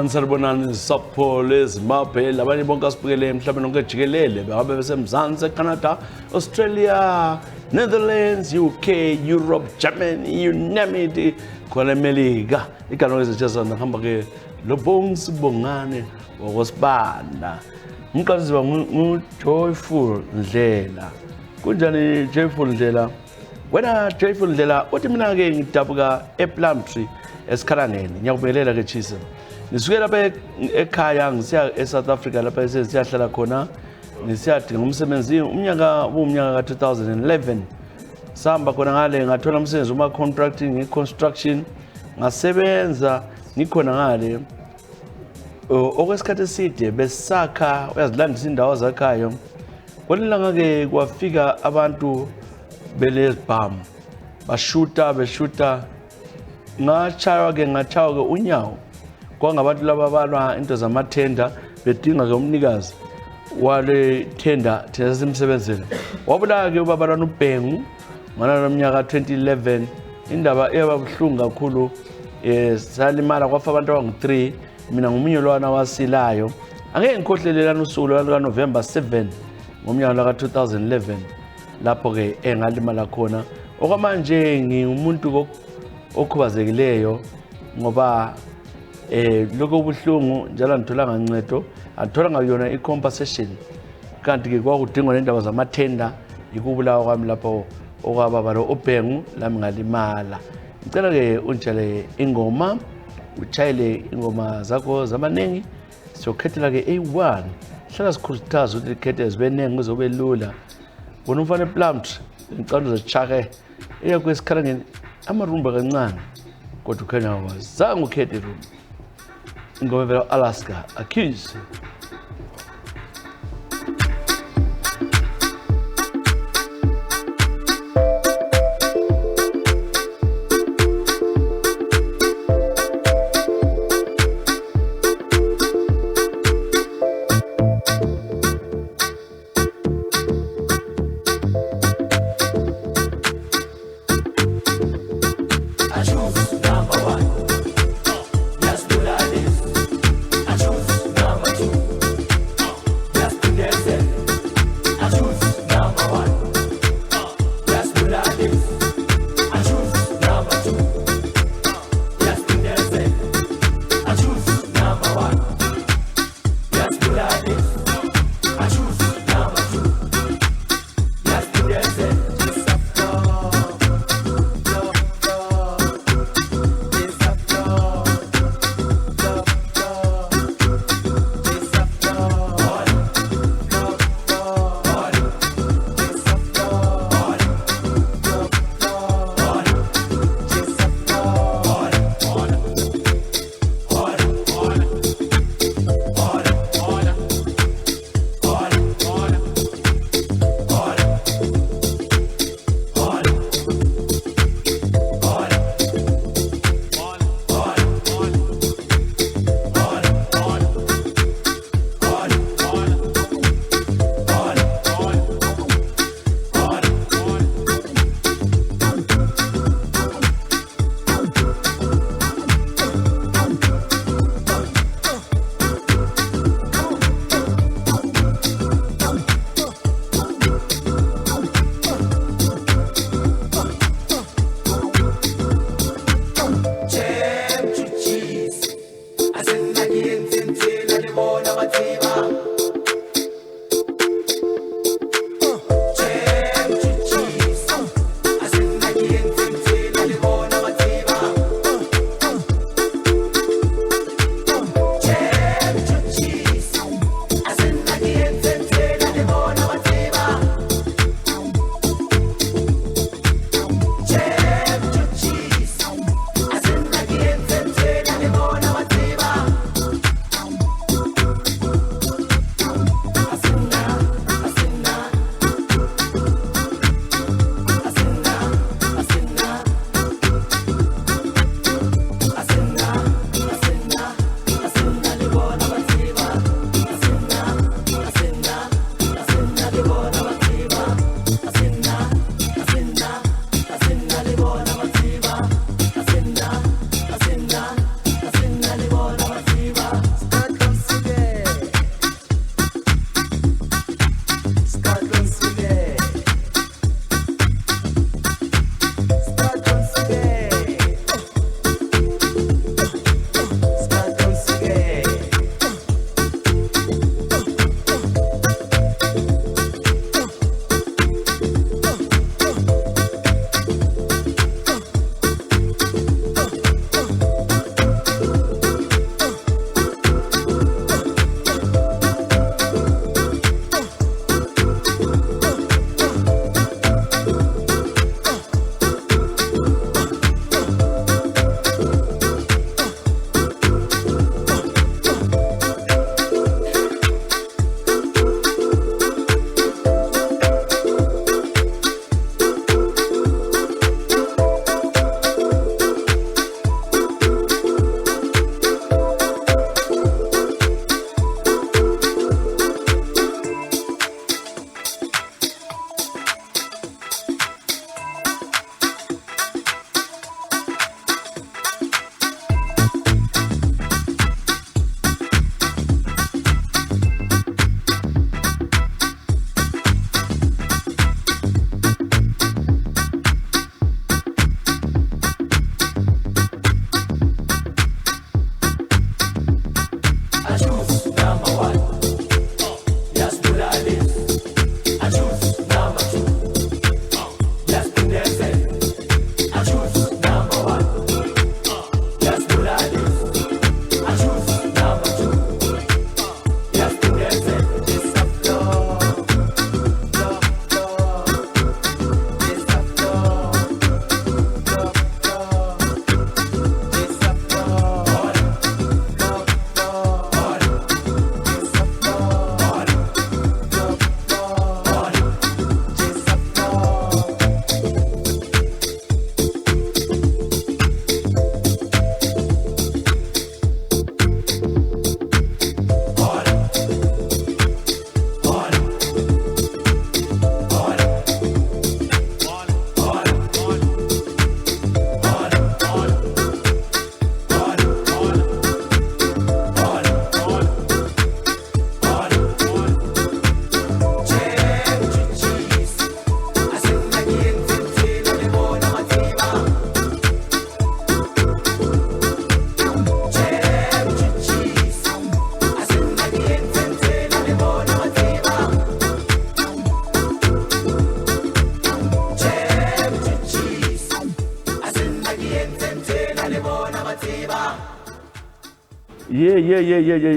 Sanibonani Sapole Zimbabwe abanye bonke asibukele emhlabeni wonke jikelele behabe besemzansi eCanada, Australia, Netherlands, UK, Europe, Germany, you name it, khona eMelika. Igama lezetshezana ngihamba ke Lobongs Bongane ngokusibanda. Umqanzi Joyful Ndlela. Kunjani Joyful Ndlela? Wena Joyful Ndlela uthi mina ke ngidabuka ePlumtree esikhalangeni ngiyakubelela ke Chisa. Nisuke lapha ekhaya ngisiya eSouth Africa lapha siyahlala khona nisiyadinga umsebenzi umnyaka ka 2011 sahamba khona ngale ngathola umsebenzi uma contracting construction ngasebenza ngikhona ngale okwesikhathi eside besakha uyazilandisa indawo zakhayo kwelilanga ke kwafika abantu belezibhamu beshuta ngachawa ke unyawo kwangabantu laba balwa into zamathenda bedinga ke umnikazi wale tenda thina simsebenzele wabula ke ubaba lana uBhengu ngana nomnyaka 2011 indaba eyabuhlungu kakhulu salimala kwafa abantu abangu3 mina ngumunye lwana wasilayo angeke ngikhohlelelana usuku lwa November 7 ngomnyaka ka 2011 lapho ke engalimala khona okwamanje ngiumuntu okhubazekileyo ngoba lokho ubuhlungu njalo ngithola ngancedo athola ngayona icompensation kanti ke kwakudingwa nendaba zamathenda ikubulawa kwami lapho okwababa lo uBhengu lami ngalimala. Ngicela ke unjale ingoma uchayele ingoma zakho zamaningi siyokhethela ke A1 hlala sikhuthaza ukuthi ikhethe zibenenge kuzobe lula bona umfana ePlumtree ngicela uzechake eyakwesikhalangeni amarumba kancane kodwa ukhanya wazange ukhethe rumba ingoma vela Alaska Accuse. Number one, yes, do that. I choose number two.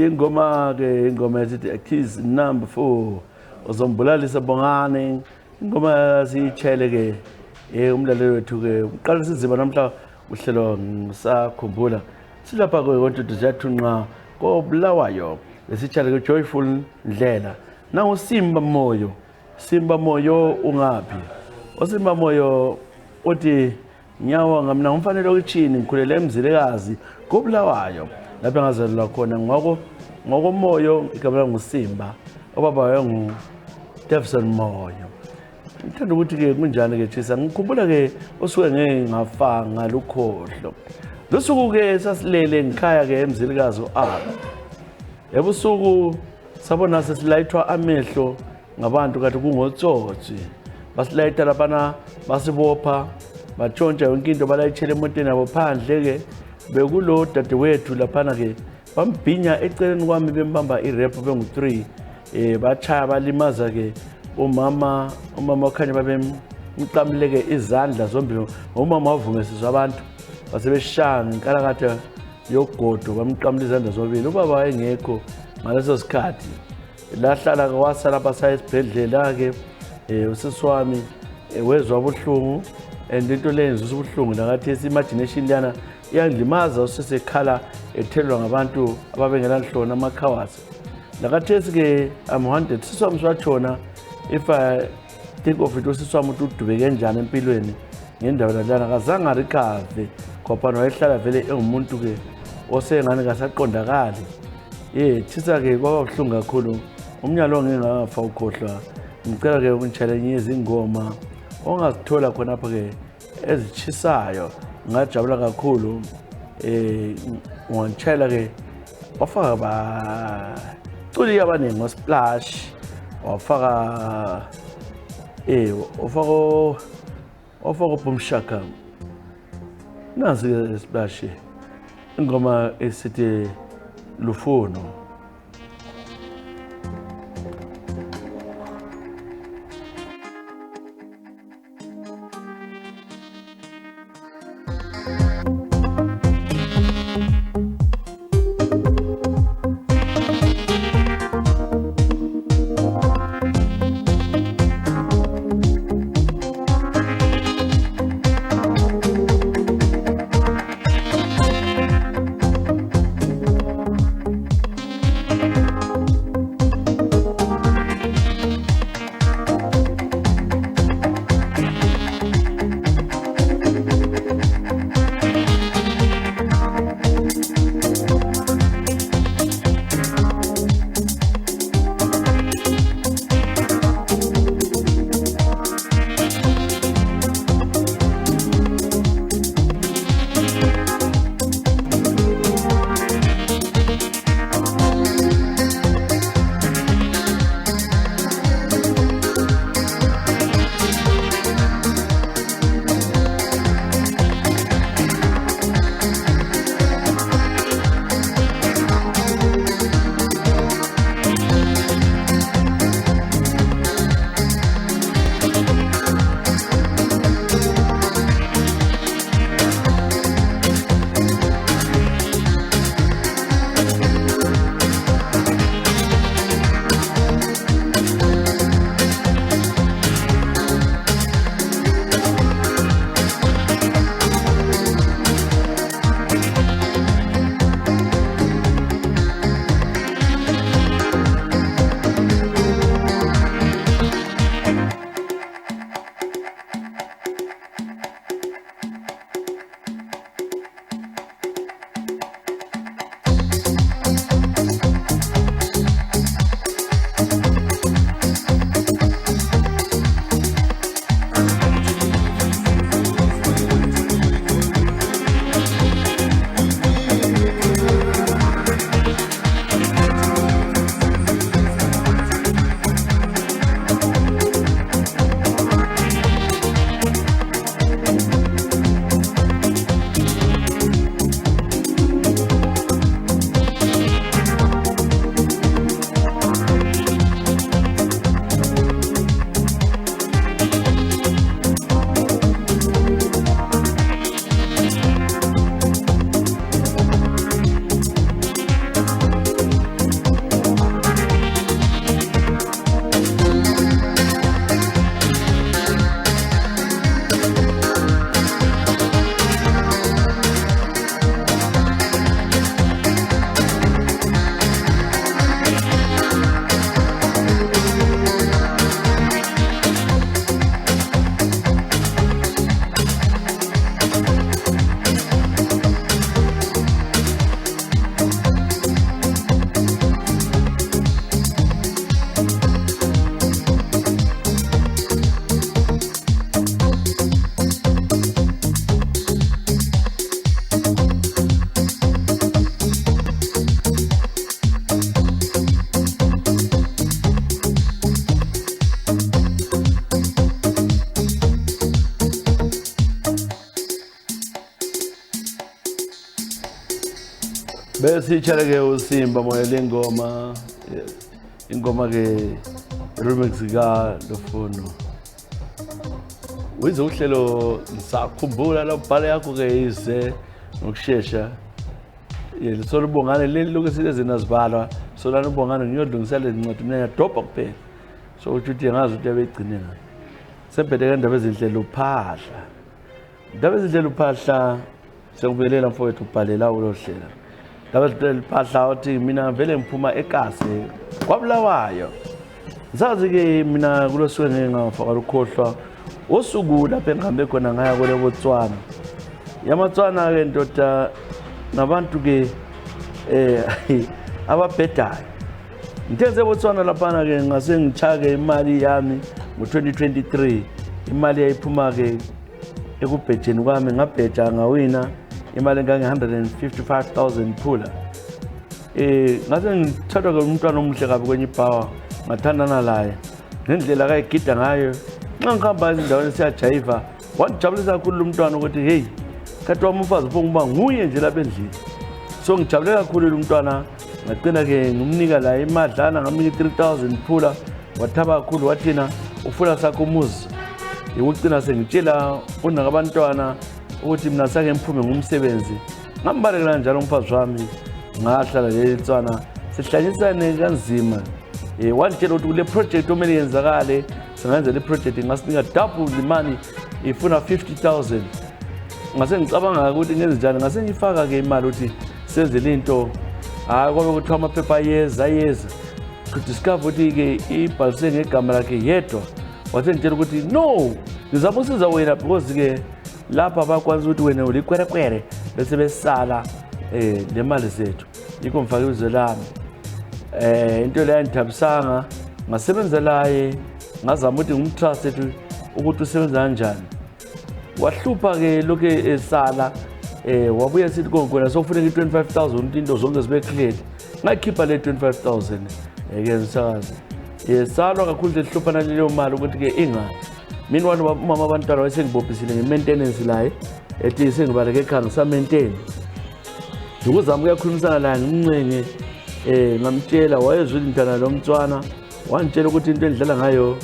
ingoma ke ingoma esithi Keys number 4 uzombulalisa Bongane ingoma siyitshele ke umlaleli wethu ke uqala siziba namhla uhlelo ngisakhumbula silapha ke konke siyathunqa koBulawayo lesitshele ke Joyful Ndlela nangu Simba Moyo ungaphi oSimba Moyo uthi nyawo ngamna ngumfanele ukuchini ngikhulele emzilekazi koBulawayo lapha ngazalelwa khona ngokomoyo igama nguSimba obaba wayengu Davison Moyo. Ngithanda ukuthi ke kunjani ke Tshisa ngikhumbula ke osuke ngeke ngafa ngalukhohlo losuku ke sasilele ngikhaya ke emzilikazi uAba ebusuku sabona sesilayithwa amehlo ngabantu kade kungotsotsi basilayitha lapha basibopha batshontsha yonke into balayitshela emotweni yabo phandle ke bekulo dadewethu laphana ke bambhinya eceleni kwami bembamba irep bengu3 bachaya balimaza ke umama okhanya babemqamleke izandla zombili umama wavumesizwa abantu basebeshanga inkalakatha yogodo bamqamla izandla zombili ubaba wayengekho ngaleso sikhathi lahlala kwasala basaya esibhedlela ke usisi wami wezwa ubuhlungu into lenza ubuhlungu lakathi imagination yana iyandlimaza usesekhala ethelwa ngabantu ababengelanhlona amakhawasi lakathi ke I'm haunted siswami swatshona if I think of it usiswami udube kanjani empilweni ngendawo lalana kazange recover kwaphana wayehlala vele engumuntu ke osengane kasaqondakali Tshisa ke kwaba buhlungu kakhulu umnyalo ngingakafa ukhohlwa ngicela ke ungitshele izingoma ongazithola khona apha ke ezitshisayo ngajabula kakhulu ungitshela ke wafaka culi abaningi ngosplash wafaka wafaka Boomshaka nazi ke splash ingoma esithi Lufuno bese itshala-ke uSimba moya lengoma ingoma-ke remix kaLofono. Wize uhlelo ngisakhumbula la bhale yakho-ke ize ngokushesha. Lisolo ubongane leli lokhu silezi nazibalwa solana ubongane ngiyodlungisela lezincwadi mina ngiyadobha kuphela. So uthi ngazi ukuthi abegcine ngayo. Sephethe kandaba ezinhlelo uphahla. Indaba ezinhlelo uphahla sengikubelela mfowethu ubhalela ulohlela. Indaba ezinhlelo uphahla uthi mina vele ngiphuma eKase kwaBulawayo. Ngisazi-ke mina kulosuku ngeke ngafaka ukukhohlwa usuku lapho engihambe khona ngaya kule Botswana. Yamatswana-ke ndoda nabantu-ke ababhedayo. Ngithe Botswana laphana-ke ngase ngitshake imali yami ngo-2023. Imali yayiphuma-ke ekubhejeni kwami ngabheja ngawina imali engange-155,000 phula. Ngase ngithathwa-ke umntwana omuhle kabi kwenye ibhawa ngathandana laye ngendlela akayigida ngayo. Nxa ngihamba ezindaweni siyajayiva wangijabulisa kakhulu lo mntwana ukuthi hey khathi wami umfazi uphonguba nguye nje lapha endlini. So ngijabule kakhulu lo mntwana ngagcina-ke ngimnika la imadlana ngamnika 3,000 phula wathaba kakhulu wathina ufuna sakho umuzi. Ukugcina sengitshela unakabantwana ukuthi mina sake ngiphume ngumsebenzi ngambalekela njalo umfazi wami ngahlala leLitswana sihlanyisane kanzima. Wantshela ukuthi kule project omele yenzakale singenza le project ngasinika double the money ifuna 50,000. Ngase ngicabanga ukuthi ngenze njani ngase ngifaka-ke imali ukuthi senze lento hayi kwabe kuthiwa amaphepha ayeza kudiscover ukuthi-ke ibhalise ngegama lakhe yedwa. Wase ngitshela ukuthi no ngizama usiza wena because-ke lapha bakwazi ukuthi wena ulikwerekwere bese besala le mali zethu yikho ngifake ibizo lami. Into leyo ayingithabisanga ngasebenza laye ngazama ukuthi ngimtrust ukuthi usebenza kanjani. Wahlupha-ke lokhu esala wabuya sithi konke sokufuneka i-25,000 ukuthi into zonke zibe cleared. Ngayikhipha le 25,000 ke msakazi. Salwa kakhulu nje sihlupha naleyo mali ukuthi-ke ingani. Mina umama abantwana wayesengibophisile nge-maintenance laye ethi sengibaleke ekhaya ngisa-maintain. Ukuzama ukuyakhulumisana laye ngimncenge ngamtshela wayezwile intana lo mtswana wangitshela ukuthi into endidlala ngayo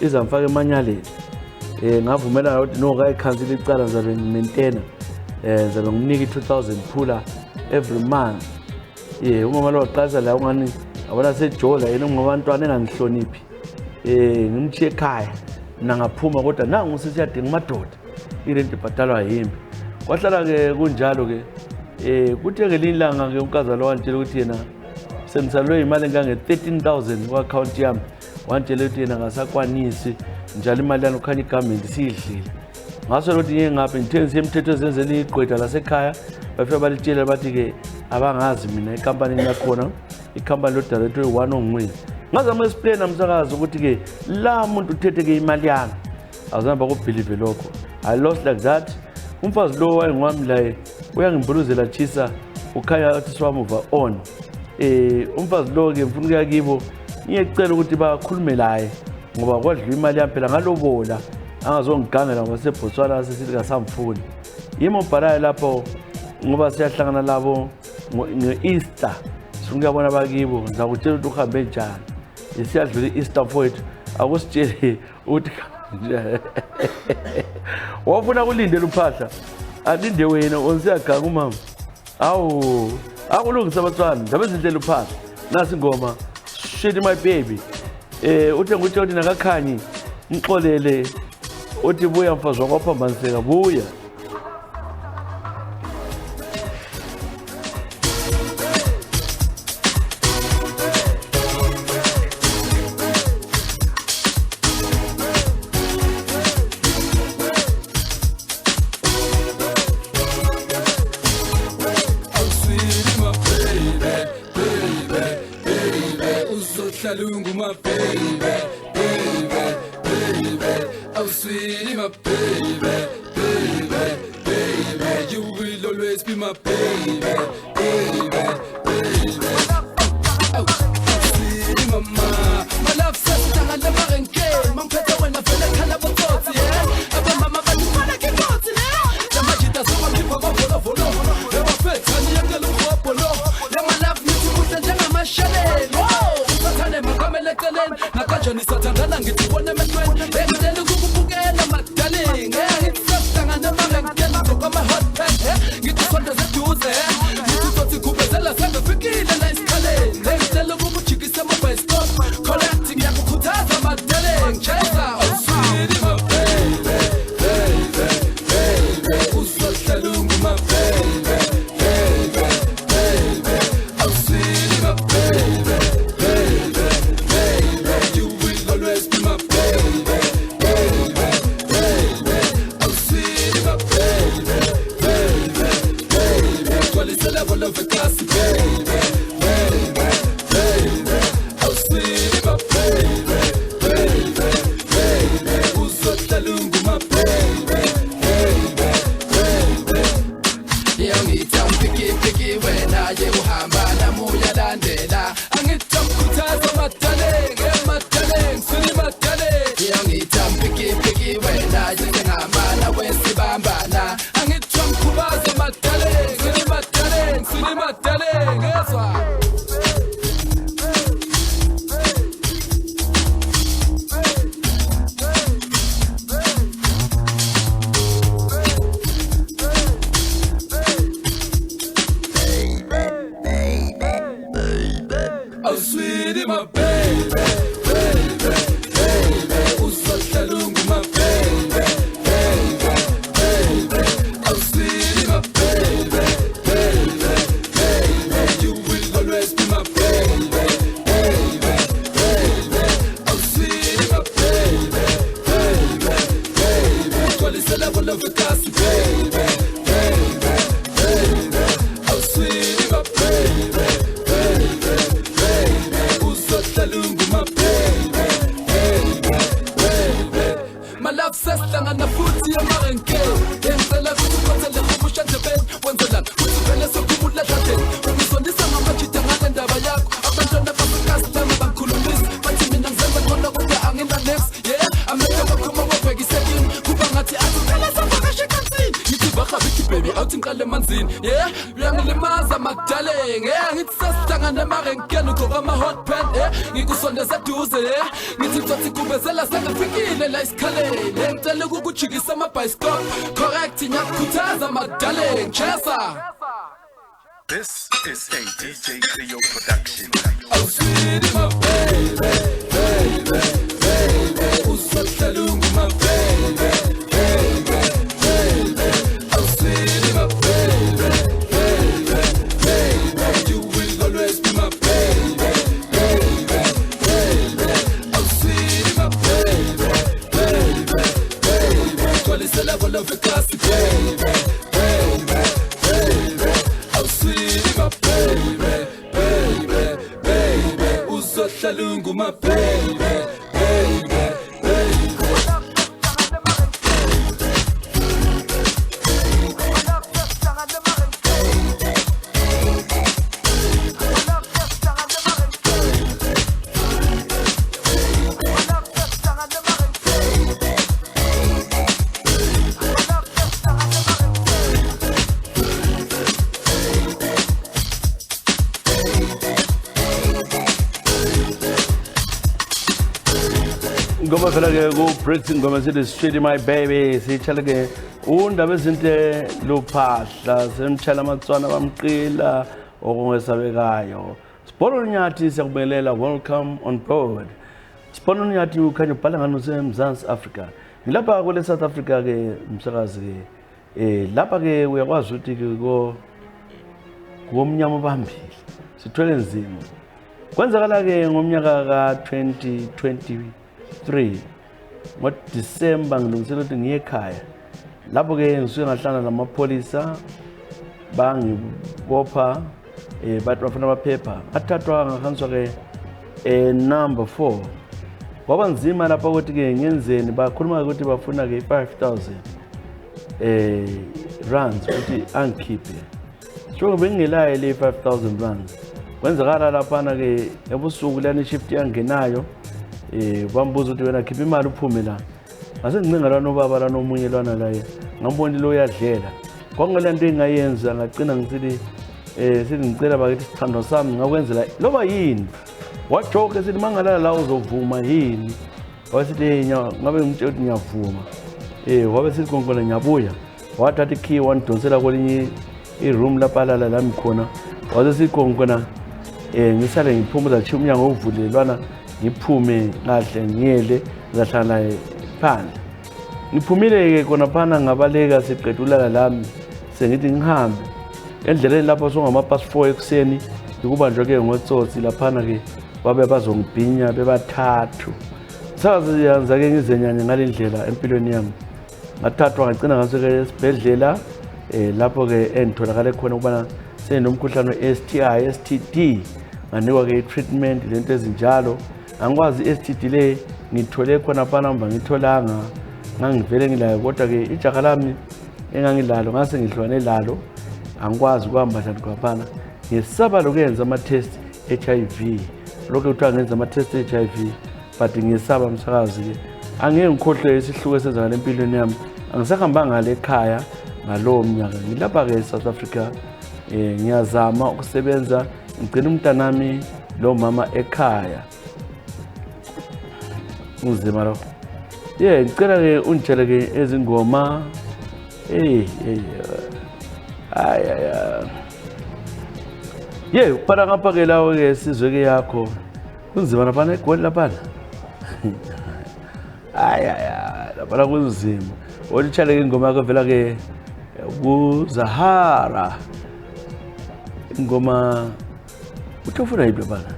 izamfaka emanyaleni. Ngavumelana ukuthi no kayikhansile icala ngizabe ngimaintaina ngizabe ngimnika i-2,000 phula every month. Umama lo waqalisa la ungani abona sejola yena ngabantwana engangihloniphi. Ngimshiye ekhaya mina ngaphuma kodwa nangu sesiyadinga amadoda irenti ibhatalwa yimi. Kwahlala-ke kunjalo-ke kuthe-ke lilanga-ke unkazana wantshela ukuthi yena sengisalwe imali engange-13,000 ku-akhawunti yami. Wantshela ukuthi yena ngasakwanisi njalo imali yami ukhanya igamenti siyidlile. Ngaso ukuthi ngeke ngaphi ngithe emthetho ezenzela igqwetha lasekhaya bafika balitshela bathi-ke abangazi mina ekampanini yakhona ikampani lo-director oyi-1 ongwini. Ngazama explain namsakazi ukuthi-ke la muntu uthethe-ke imali yami azange bakubhilive lokho. I lost like that. Umfazi lo wayengwami laye uyangibhuluzela chisa ukhanya athi swamove on. Umfazi lo-ke ngifuna ukuya kibo ngiyecela ukuthi bakhulume laye ngoba kwadliwa imali yami phela ngalobola angazongigangela ngoba seBotswana sesithi kasamfuni. Yimi obhalayo lapho ngoba siyahlangana labo nge-Easter sifuna ukuyabona bakibo ngizakutshela ukuthi uhambe njani. Siyadlula i-Easter mfowethu akusitshele ukuthi wafuna kulindela uphahla alinde wena onsiyaganga umama. Awu akulungisa abatswana ndaba ezinhlelo uphahla nasi ingoma shit my baby. Uthe nguthi uthi nakakhanyi ngixolele uthi buya mfazi wakwaphambaniseka buya. Salungu my baby, baby, baby. Oh sweetie my baby, baby, baby. You will always be my baby, baby, baby. Oh sweetie mama, my love says that I never again. Mom pet when I feel like I never thought yeah. Aba mama but you wanna get caught in it. The magic doesn't want to follow. Never fit, and you get a couple of my baby, baby, baby. Usohlalungu my baby, baby, baby. Oh sweetie my baby, baby, baby. You will always be my baby, baby, baby. Oh sweetie my baby, baby, baby. Twalisela bona vikasi baby, baby, baby. Oh sweetie my baby, baby, baby. Usohlalungu my baby, baby, baby. My love says hlangana futhi emarenke. Ngenzela ukuthi ukhonzele ubusha ndebeni. Wenzela ukuthi vele sokhumula dladeni. Ungizondisa ngamajida ngale ndaba yakho. Abantwana bakucustom bangikhulumisa. Bathi mina ngizenza ngcono kodwa angina next. Yeah, amehlo bakhuma babhekise kimi. Kuba ngathi akuphela savakashe ecansini. Ngithi bakhabiki baby awuthi ngiqale emanzini. Yeah, uyangilimaza darling. Yeah, ngithi sesihlangana emarenkeni ugqoka ama-hot pant. Yeah, ngikusondeza eduze. Yeah, ngithi mthothi kubezela sengifikile la isikhaleni. Ngicela ukukujikisa amabhayisikobho. Correct, ngiyakukhuthaza darling. Chesa. This is a DJ Cleo production. Oh sweetie my baby, baby, baby. Usohlalungu my baby, baby, baby. Oh sweetie my baby, baby, baby. You will always be my baby, baby, baby. Oh sweetie my baby, baby, baby. Twalisela bona vikasi baby, baby, baby. Oh sweetie my baby, baby, baby. Usohlalungu my baby, baby, baby. Ngoma phela ke ku Brits ngoma sithi Sweetie my baby sichala ke undaba ezinte luphahla semchala amatswana bamqila okungesabekayo. Sibona Nyathi siyakubelela, welcome on board. Sibona Nyathi ukhanya ubhala ngano seMzansi Africa. Ngilapha kule South Africa ke umsakazi ke lapha ke uyakwazi ukuthi ke ngomnyama bambili sithwele nzima. Kwenzakala ke ngomnyaka ka 2023 ngoDisemba ngilungisela ukuthi ngiye ekhaya. Lapho ke ngisuke ngahlangana namapolisa bangibopha bathi bafuna amaphepha athathwa ngahanjwa ke number 4. Kwaba nzima lapha ukuthi ke ngenzeni bakhuluma ukuthi bafuna ke 5000 rands ukuthi angikhiphe. Sho bengelayo le 5000 rands. Kwenzakala lapha na ke ebusuku lana shift yangenayo bambuza ukuthi wena khipha imali uphume la. Ngase ngicinga la nobaba la nomunye lwana la ngamboni lo uyadlela. Kwangelento engayenza ngacina ngisithi sithi ngicela bakithi sithando sami ngakwenzela loba yini. Wajoke sithi mangalala la uzovuma yini. Wasithi ngabe ngimtshela ukuthi ngiyavuma. Wabe sithi konke ngiyabuya. Wathatha ikey wandonsela kwelinye iroom lapha la mikhona. Waze sithi konke ngisale ngiphumuza nje umnyango ovulelwana ngiphume kahle ngiyele ngahlala phandle. Ngiphumile ke kona phana ngabaleka siqedulala lami sengithi ngihambe endleleni lapho songama past 4 ekseni ukubanjwa ke ngotsotsi laphana ke babe bazongibhinya bebathathu. Sazi yanza ke ngizenyanye ngalendlela empilweni yami. Ngathathwa ngagcina ngase ke esibhedlela lapho ke engitholakala khona ukubana senomkhuhlane we-STI, STD. Nganikwa ke treatment lento ezinjalo. Angikwazi STD le ngithole khona phana mba ngitholanga ngangivele ngilayo kodwa ke ijaha lami engangilalo ngase ngihlwane lalo angikwazi ukuhamba njani kwaphana. Ngisaba lokuyenza ama test HIV. Lokho kuthiwa ngenza ama test HIV but ngisaba umsakazi ke angeke ngikhohle isihluko esenzakala empilweni yami. Angisahamba ngale ekhaya ngalowo mnyaka. Ngilapha ke eSouth Africa ngiyazama ukusebenza ngicela umntanami lo mama ekhaya. Uzima lo. Ngicela ke ungitshele ke ezingoma para ngapha ke lawo ke sizwe ke yakho kunzima laphana eGoli laphana. Hayi laphana kunzima. Olitshale ingoma yakho vela ke kuZahara. Ingoma uthofuna yiphi laphana?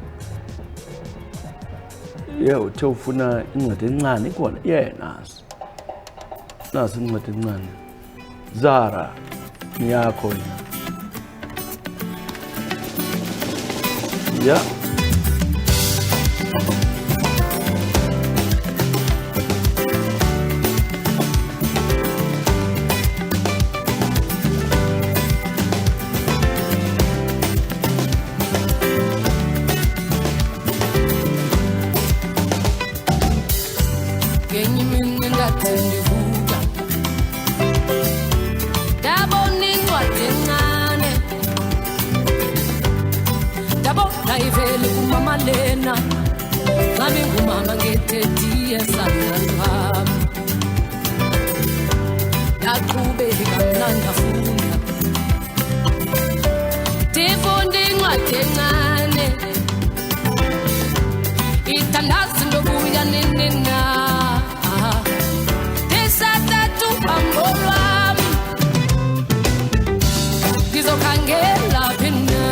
Uthe ufuna incwadi encane ikhona nasi incwadi encane Zara yakho wena Lena ngami ngumama ngethethi esandalwa yaqhubeka mnanda funda tifunda incwadi encane ithandazi ndobuya nenena tisathathu hambo lwami ngizokhangela phina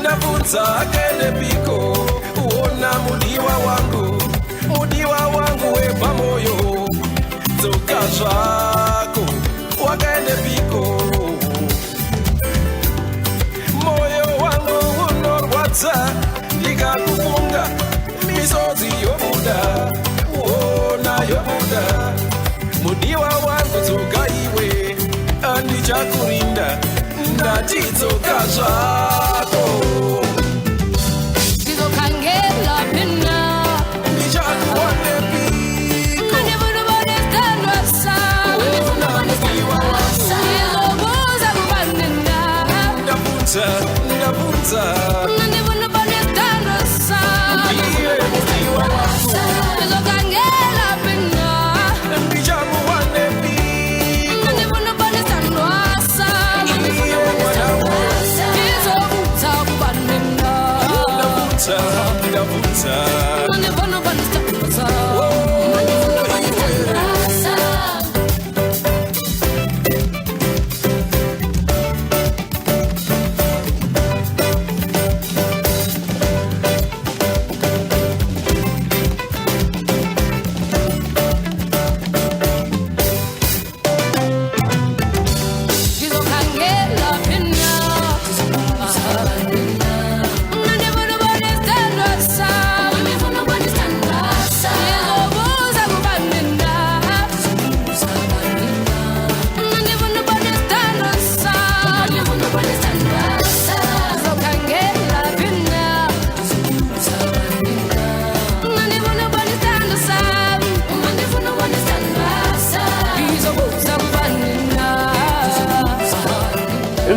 Navunza kele piko uona mudiwa wangu we pamoyo zoka zako wakende piko moyo wangu unorwadza likakufunga misozi yobuda yobuda mudiwa wangu zoka iwe andichakurinda ndatidzoka zvako ndizokhangela phina ndichakuone piko ndivunobonestandwa sami ndizobuza kubanina ndabvunza ndivunobonestandwa sami ndizokhangela phina ndichakuone piko ndivunobonestandwa sami ndizobuza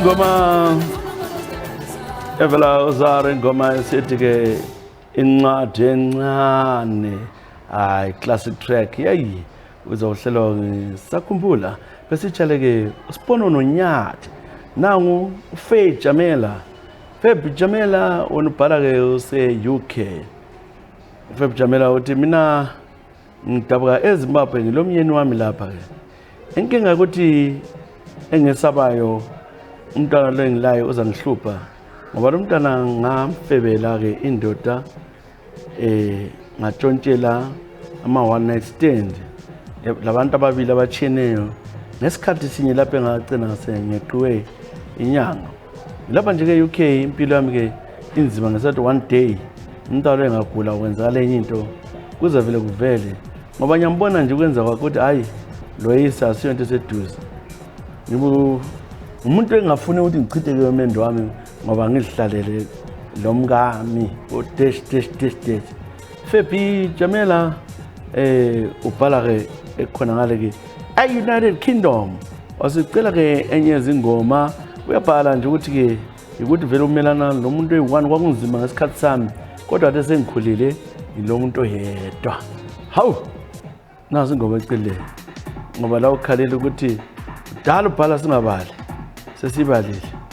ingoma evela uzara ingoma esithi ke incwadi encane hayi classic track yayi uzawuhlelwa sakhumbula besitshale ke usipono nonyathi nangu uFaith Jamela. Faith Jamela unubhala ke use UK. Faith Jamela uthi mina ngidabuka eZimbabwe ngilomyeni wami lapha ke. Inkinga ukuthi engesabayo umntwana lo engilayo uzangihlupha ngoba lo mntwana ngamfebela ke indoda ngatshontshela ama one night stand labantu ababili abachiyeneyo nesikhathi sinye lapha engagcina ngasengeqiwe inyanga lapha nje ke UK impilo yami ke inzima ngesathi one day umntwana engagula kwenzakala enye into kuze vele kuvele ngoba ngiyambona nje kwenza kwakuthi hayi lo yisa siyonto seduze ngibu umuntu engafuni ukuthi ngichitheke yomendo wami ngoba ngidlalele lo mkami o dash. Faith Jamela ubhala ke ekhona ngale ke United Kingdom wasicela ke enye izingoma uyabhala nje ukuthi ke ukuthi vele umelana nomuntu oyi1 kwakunzima ngesikhathi sami kodwa ade sengikhulile yilo muntu oyedwa hawu nazi ingoma ecile ngoba la ukhalele ukuthi dala ubhala singabali sesibalile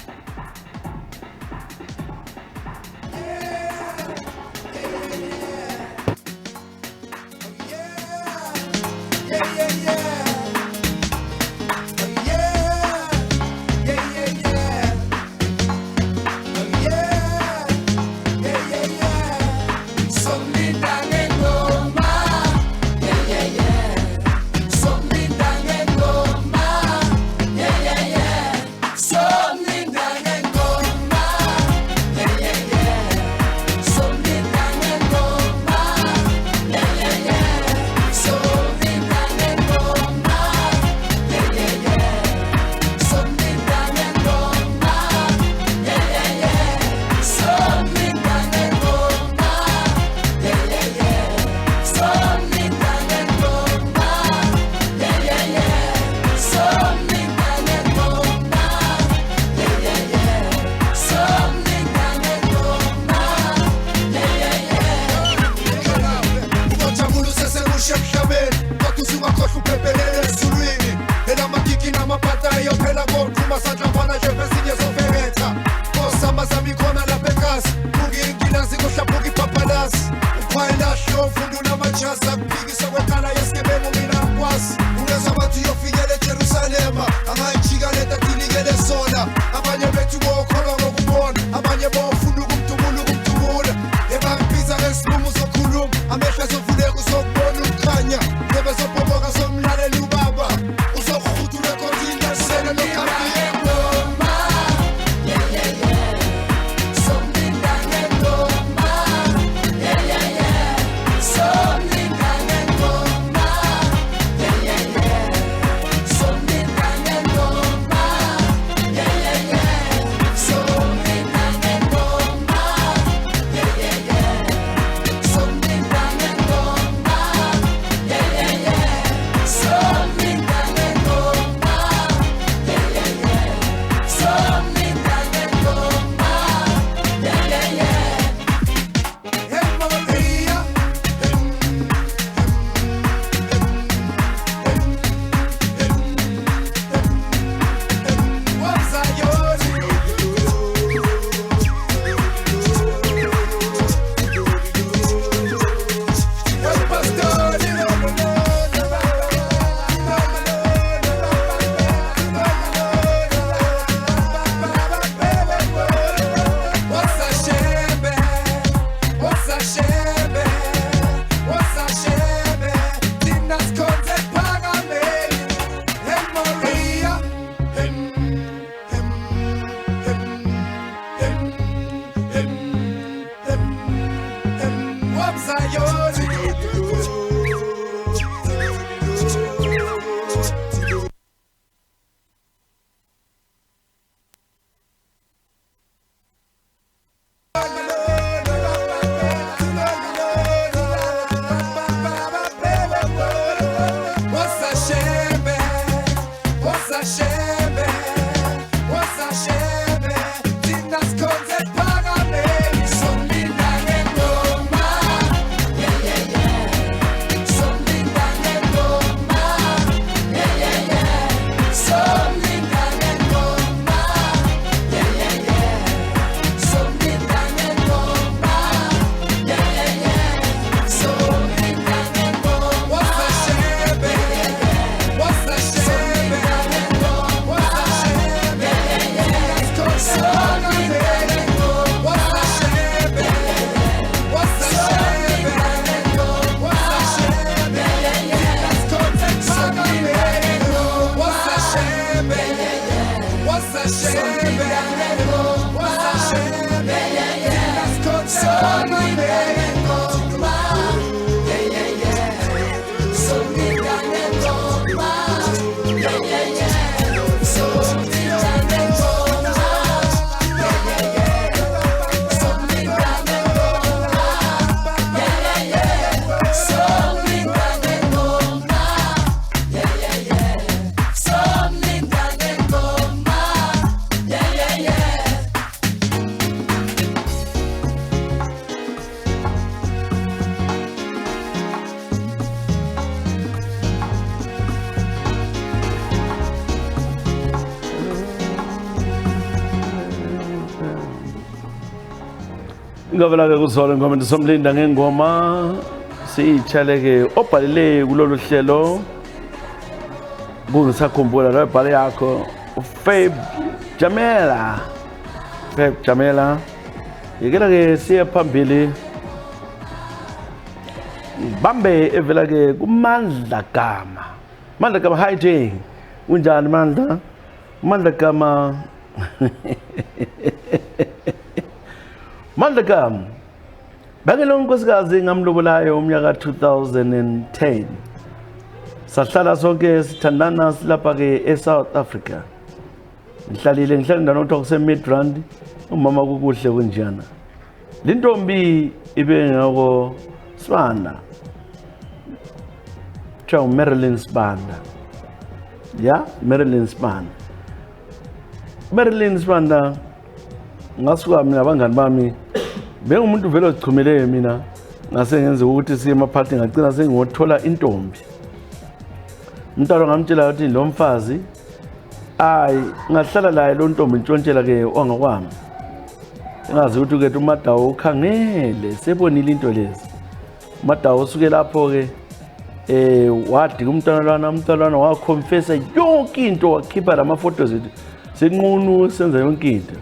Ngavela-ke kuzona ngoma somlinda ngengoma siyitshale-ke obhalele kulolu hlelo kungisakhumbula la bhale yakho uFab Jamela. Fab Jamela yekela-ke siye phambili bambe evela-ke kuMandla Gama. Mandla Gama, hi J, unjani Mandla? Mandla Gama Mandla Gama bangelo nkosikazi ngamlobolayo umnyaka 2010. Sahlala sonke sithandana silapha-ke eSouth Africa. Ngihlala endaweni okuthiwa kuse-Midrand, umama kukuhle kunjana. Le ntombi ibe ngako Sibanda, kuthiwa Marilyn Sibanda. Ya, Marilyn Sibanda. Marilyn Sibanda ngasuka mina abangani bami bengumuntu vele ozichumeleyo mina ngase ngenze ukuthi siye emaphathi ngagcina sengothola intombi. Umntwana ngamtshela ukuthi lo mfazi ngahlala laye lo ntombi ntshontshela-ke ongakwami. Ngazi ukuthi-ke uMadawu ukhangele sebonile into lezi. uMadawu usuke lapho-ke wadika umntwana wakhonfesa yonke into, wakhipha lama-photos senqunu senza yonke into.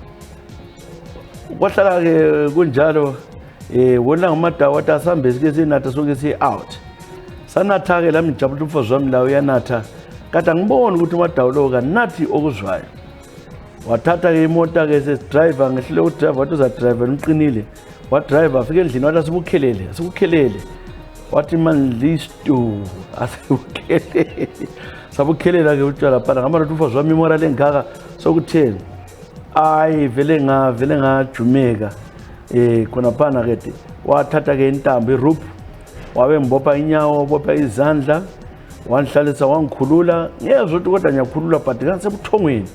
Kwahlala-ke kunjalo wona uMadawu wathi asihambesi-ke sinatha sonke siye-out. Sanatha-ke lami ngijabula umfazi wami la uyanatha, kade angiboni ukuthi uMadawu lo kanathi okuzwayo. Wathatha-ke imota-ke sesidrayiva, ngehlule udrayiva wathi uzadrive umqinile. Wadrive afike endlini wathi asibukhelele. Wathi man listu asibukhelele. Sabukhelela-ke utshwala phana ngama nothi umfazi wami imora lengaka sokutheni. Vele ngajumeka khona phana kade wathatha-ke intambo irope wabe ngibopha inyawo, bopha izandla, wangihlalisa wangikhulula. Ngiyezwa ukuthi kodwa ngiyakhulula but ngasebuthongweni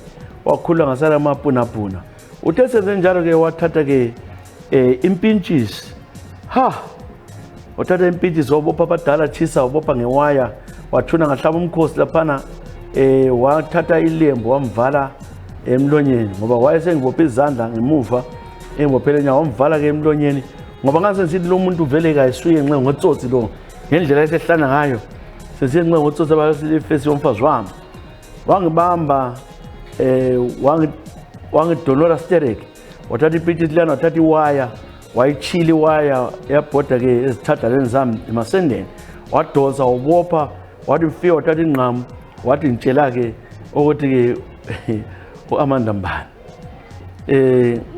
wakhulula ngasala amapunapuna. Uthe senze njalo-ke wathatha-ke impintshisi. Wathatha impintshisi wabopha abadala chisa, wabopha ngewaya, wathuna ngahlaba umkhosi laphana. Wathatha ilembu wamvala emlonyeni ngoba wayesengibophe izandla ngemuva engibophele nyawo, wamvala-ke emlonyeni ngoba ngase ngisithi lo muntu vele kayisuye nxe ngotsotsi lo ngendlela esehlana ngayo. Sesiye nxe ngotsotsi abasilifesi yomfazi wami. Wangibamba wangidonora sterek. Wathatha ipintshisi liyana, wathatha iwaya, wayichila iwaya yabhoda-ke ezithadaleni zami emasendeni. Wadonsa wabopha, wathi mfika wathatha ingqamu, wathi ngitshela-ke ukuthi-ke u-Amanda Mbane.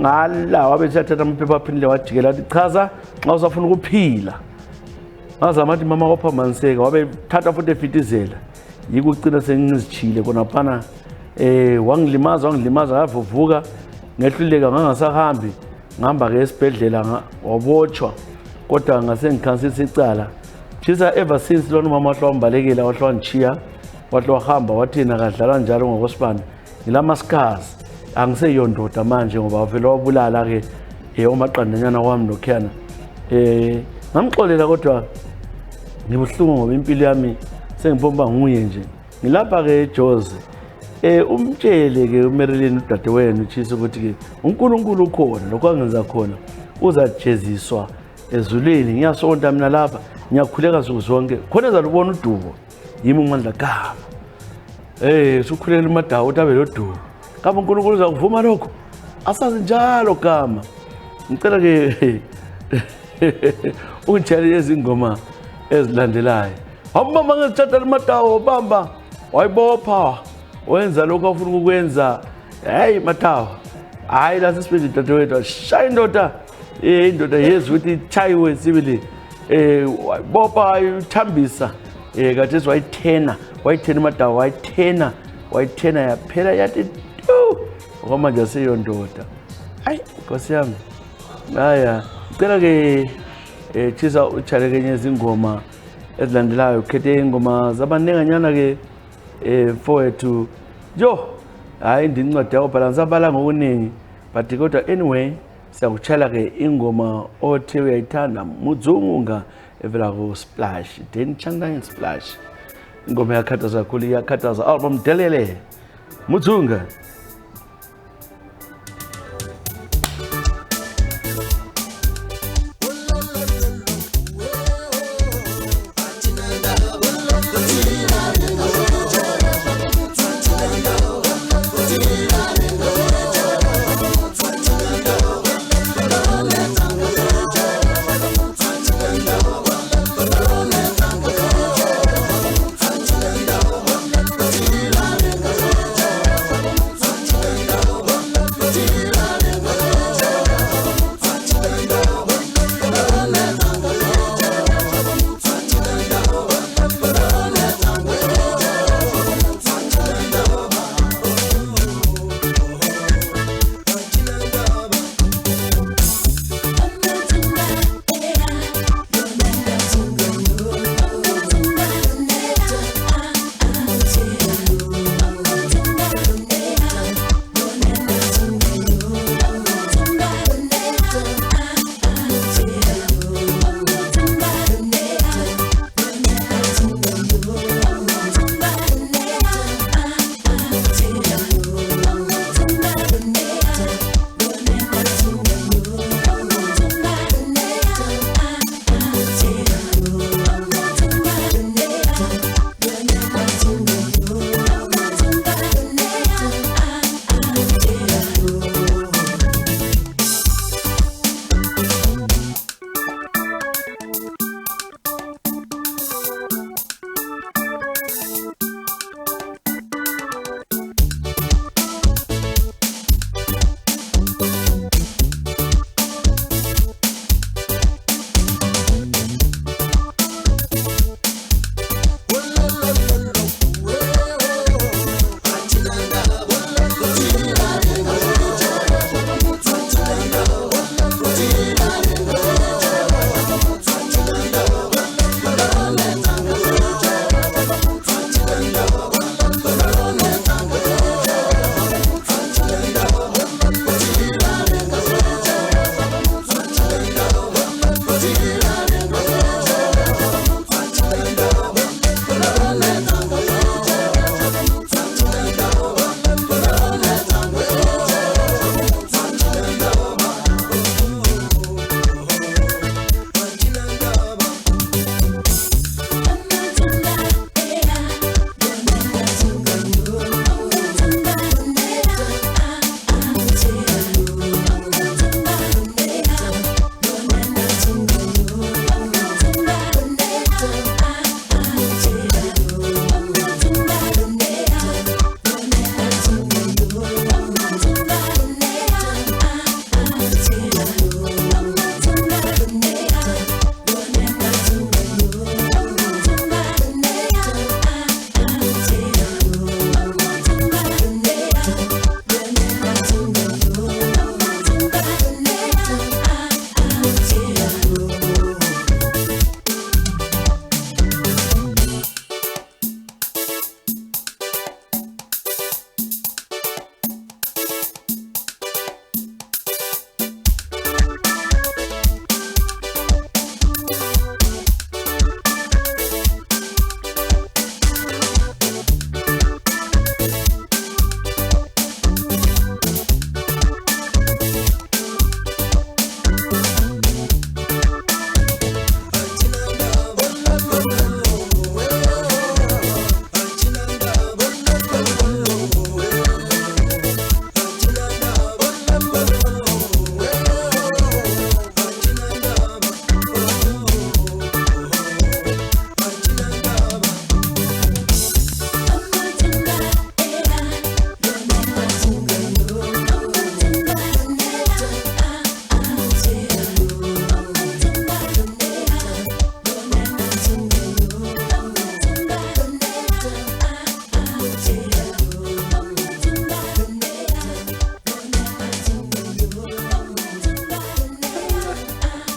Ngala wabe sethatha amaphepha aphindile wajikela wathi chaza nxa usafuna ukuphila. Ngazama ukuthi mama waphambaniseka, wabe thatha futhi efitizela. Yiko ugcina sengizichile khona phana. Wangilimaza ngavuvuka ngehluleka ngangasahambi. Ngihamba-ke esibhedlela wabotshwa kodwa ngase ngikhansisa icala. Chisa ever since lona umama wahle wambalekela, wahle wangishiya, wahle wahamba wathi yena kadlala njalo ngokwesibani. Ngilamaskazi angiseyondoda manje ngoba wavele wabulala-ke umaqandanyana wami lokhuyana. Ngamxolela kodwa ngibuhlungu ngoba impilo yami sengibomba nguye nje. Ngilapha-ke eJozi. Umtshele-ke uMarilyn udadewenu uchisa ukuthi-ke uNkulunkulu ukhona, lokho angenza khona uzajeziswa ezulwini. Ngiyasonta mina lapha, ngiyakhuleka nsuku zonke khona ezalubona udubo yimi uMandla Gama. Sukhulela uMadawu uthi abe lodubo. Kambe uNkulunkulu uzakuvuma lokho? Asazi njalo Gama. Ngicela-ke ungitshele izingoma ezilandelayo. Mama ngizithatha uMadawu bamba wayibopha wenza lokho afuna ukwenza. Hey Madawu, hayi la sisiphi dadewethu shaya indoda. Indoda yezwe ukuthi chayiwe sibili. Wayibopha uthambisa. Kade wayithena uMadawu wayithena yaphela yathi tu ngoba aseyondoda. Hayi Nkosi yami. Haya ngicela-ke chisa utshale kenye izingoma ezilandelayo, ukhethe ingoma zabanenganyana-ke mfowethu. Hayi ndincwadi yakho phela ngisabala ngokuningi but kodwa anyway siyakutshala-ke ingoma othe uyayithanda Mudzunga evela ku-Splash, Danny Changani Splash. Ingoma yakhathaza kakhulu, iyakhathaza. Album Delele Mudzunga.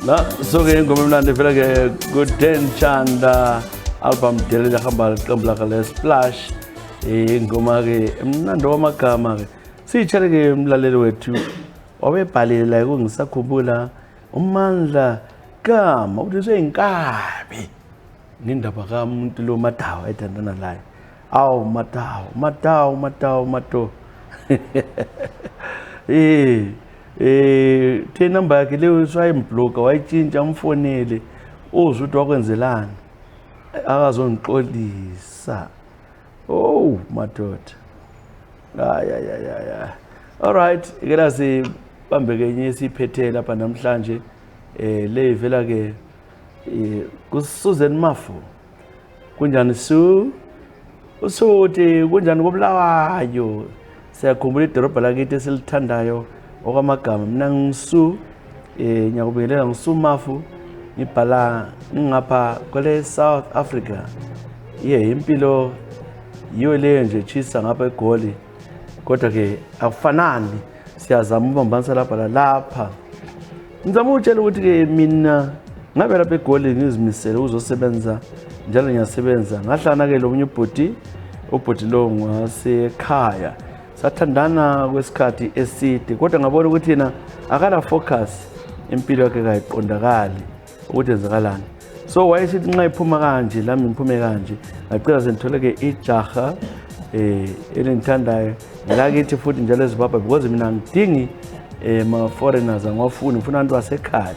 La soke ingoma emnandi vela ke ku-10 Chanda album delela hamba iqembu lakhe le-Splash ingoma ke emnandi wamagama ke siyitshele ke umlaleli wethu wabebhalile la kungisakhumbula uMandla Kama uthi seyinkabi nindaba kamuntu lo Matawu ayithandana laye awu Matawu the number yakhe leyo swayembloka wayitshintsha umfonele uzwe ukuthi wakwenzelani akazongixolisa oh madoda ya all right ke la sibambe kenye siphethe lapha namhlanje le ivela ke kuSusan Mafu kunjani usuthi kunjani koBulawayo siyakhumbula idorobha lakithi esilithandayo okwamagama mina ngisu ngiyakubekelela ngisu Mafu ngibhala ngapha kwele South Africa impilo yiyo leyo nje chisa ngapha eGoli kodwa ke akufanani siyazama ubambanisa lapha ngizama ukutshela ukuthi ke mina ngabe lapha eGoli ngizimisele uzosebenza njalo ngiyasebenza ngahlana ke lo munye ubhuti lo ngasekhaya sathandana kwesikhathi eside kodwa ngabona ukuthi yena akala focus impilo yakhe kayiqondakali ukuthi enzakalani so wayesithi nxa iphuma kanje lami ngiphume kanje ngacela sengithole ke ijaha elingithandayo ngalakithi futhi njalo eZimbabwe because mina ngidingi ma foreigners angwafuni ngifuna abantu basekhaya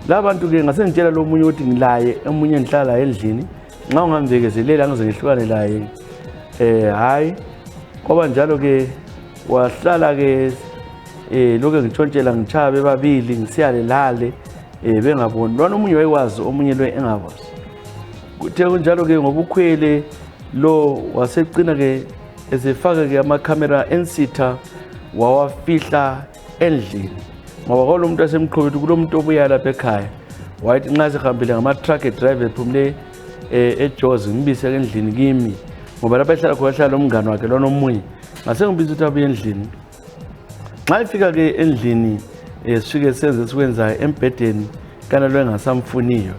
labantu ke ngasengitshela lo munye ukuthi ngilaye emunye ngihlala endlini nxa ungamvekezelela ngize ngihlukane laye hayi kwaba njalo ke wahlala ke lokho ngitshontshela ngichaba bebabili ngisiyale lale bengaboni lona omunye wayekwazi omunye lo engakwazi kuthe kunjalo ke ngobukhwele lo wasecina ke ezefaka ke ama-camera ensitha wawafihla endlini ngoba kwalo muntu asemqhubeni kulo muntu obuya lapha ekhaya wayithi nxa sehambile ngama-truck drive ephumle eJozi ngibise endlini kimi ngoba lapha ehlala khona hlala umngane wakhe lona omunye ngase ngibise ukuthi abuye endlini nxa ifika ke endlini sifike senze sikwenzayo embhedeni kana lo engasamfuniyo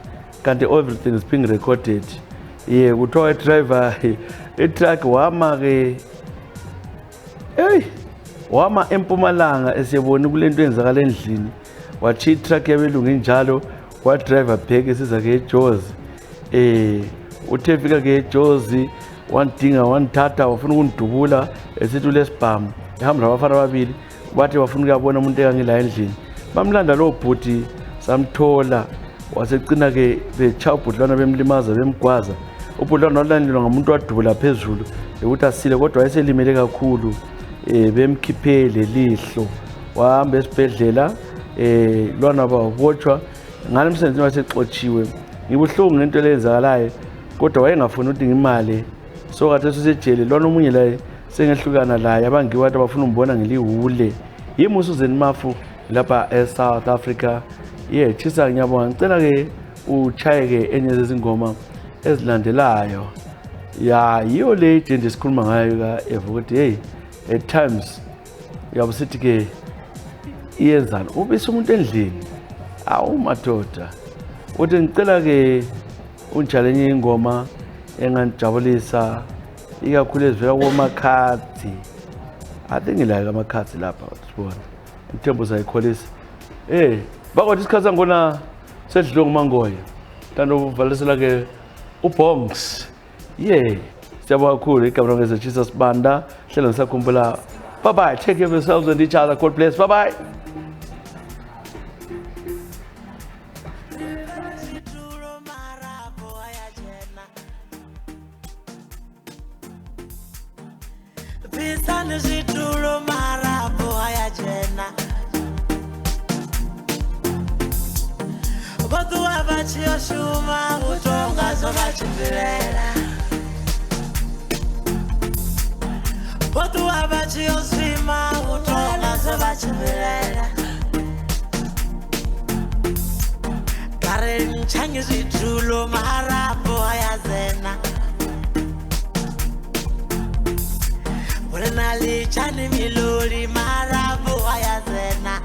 kanti everything is being recorded kuthiwa driver itruck wama ke wama eMpumalanga esiyebona kulento enzakala endlini wathi itruck yabelungu njalo wa driver back esiza ke eJozi uthe fika ke eJozi wandinga wanthatha wafuna ukundubula esithi uLesibhamu ehamba nabafana ababili bathi bafuna ukuyabona umuntu engangila endlini bamlanda lo bhuti samthola wasecina ke becha ubhudlwana bemlimaza bemgwaza ubhudlwana walandilwa ngamuntu wadubula phezulu ukuthi asile kodwa wayeselimele kakhulu bemkhiphele lihlo wahamba esibhedlela lwana babotshwa ngale msebenzini wasexotshiwe ngibuhlungu ngento lenzakalayo kodwa wayengafuni ukuthi ngimali so kade sisejele lona omunye la sengehlukana laye abangiwathi abafuna umbona ngilihule yimi uSusan Mafu lapha eSouth Africa chisa ngiyabonga ngicela ke uchaye ke enye zezingoma ezilandelayo yiyo le nje sikhuluma ngayo ka Eva ukuthi at times uyabusithi ke iyenzana ubise umuntu endlini awu madoda uthi ngicela ke unjalenye ingoma engantjabulisa ikakhulu ezivela komakhadzi ade ngilaye amakhadzi lapha sibona uThembo sayikholisa bakothi isikhathi sangona sedlungu mangoya kanti uvalisela ke uBongs siyabonga kakhulu igama ngeze Jesus Banda hlelo ngisakhumbula bye bye take care of yourselves and each other God bless bye bye Shuma utonga zoba chimbilela Botu abachi osima utonga zoba chimbilela Karen changi zitulo maharapo hayazena Urenali chani miluri maharapo hayazena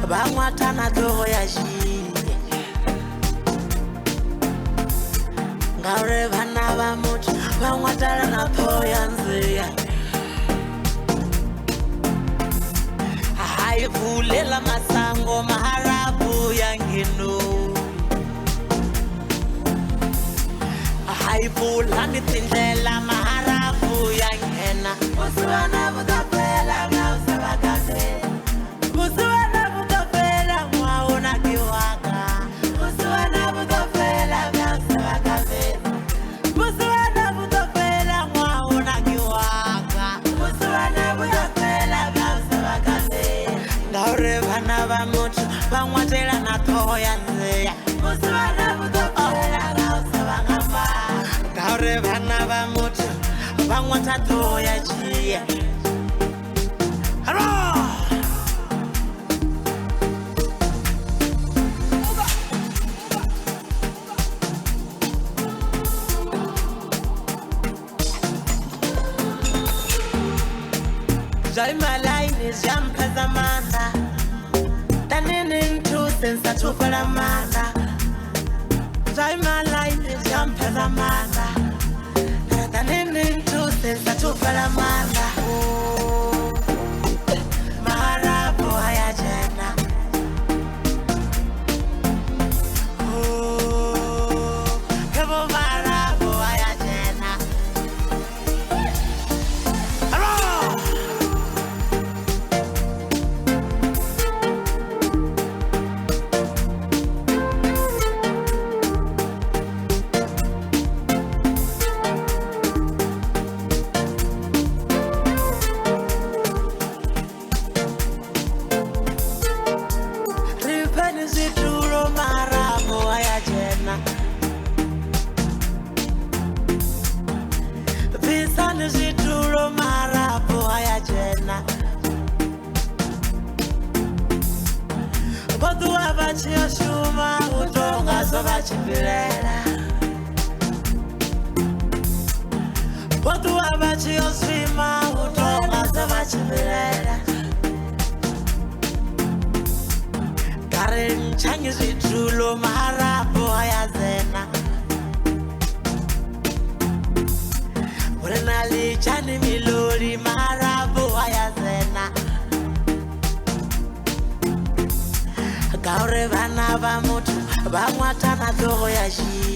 bangwatana tlogo ya šie ngaure bana ba motho bangwatana na pho ya nzeya hayivulela masango maharabu ya ngeno hayivula ni tindlela maharabu ya ngena usiwana butapela ngausabakaze usiwana butapela mwaona kiwaka usiwana butapela ngausabakaze usiwana butapela mwaona kiwaka usiwana butapela ngausabakaze ngaure bana ba motho bangwatela na tlogo ya nzeya usiwana butapela ngausabakaze ngaure bana ba motho bangwata tlogo ya tšhia Jaimalai is Jampazamana. Tanin to sense at Upalamana. Jaimalai is Jampazamana. Tanin to sense at Upalamana. Maharabu Hayajana. Kabo Maharabu Hayajana. Shuma utonga soba chimbilela Watu wabachi osima utonga soba chimbilela Karen changi zitulo maharapo hayazena Urenali chani milori maharapo hayazena Gaure bana ba motho bangwatana tlogo ya šie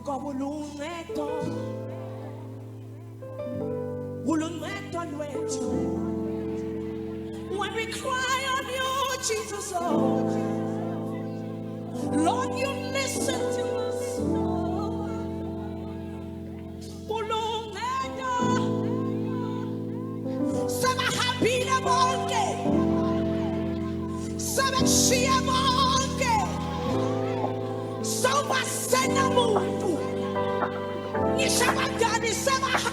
ngoba uluncedo uluncedo lwethu. When we cry on you, Jesus, oh Lord, you listen to us. Uluncedo sabahabile bonke, sabashiya bonke, sobasena muntu, ngisho abadala sabahabile.